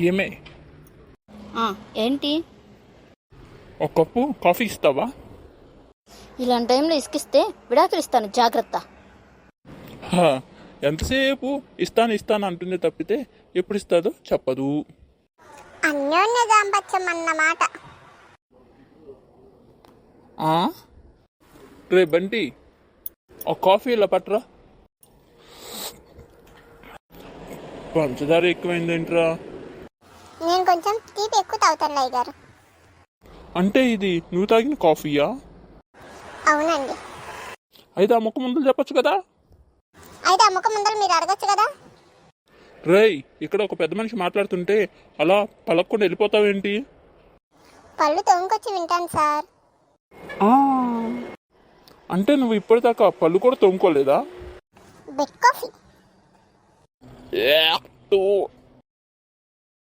ఏమే ఏంటి? ఒక కప్పు కాఫీ ఇస్తావా? ఇలాంటి టైంలో ఇసుకిస్తే విడాకులు ఇస్తాను, జాగ్రత్త. హా, ఎంతసేపు ఇస్తాను అంటుంది తప్పితే ఎప్పుడు ఇస్తుందో చెప్పదు. అన్యోన్య దాంపత్యం అన్నమాట. రే బంటి, ఒక కాఫీ ఇలా పట్టరా. పంచదార ఎక్కువైందేంట్రా? నేను కొంచెం తీపి ఎక్కువ తాగుతాను అయ్య గారు. అంటే ఇది నువ్వు తాగిన కాఫీయా? అవునండి. అయితే ఆ ముఖ ముందులు చెప్పొచ్చు కదా. అయితే ఆ ముఖం ముందర మీరు అడగచ్చు కదా. రేయ్, ఇక్కడ ఒక పెద్ద మనిషి మాట్లాడుతుంటే అలా పలక్కుండా వెళ్ళిపోతావేంటి? పళ్ళు తోముకొచ్చి వింటాను సార్. అంటే నువ్వు ఇప్పటిదాకా పళ్ళు కూడా తోముకోలేదా? Bed coffee.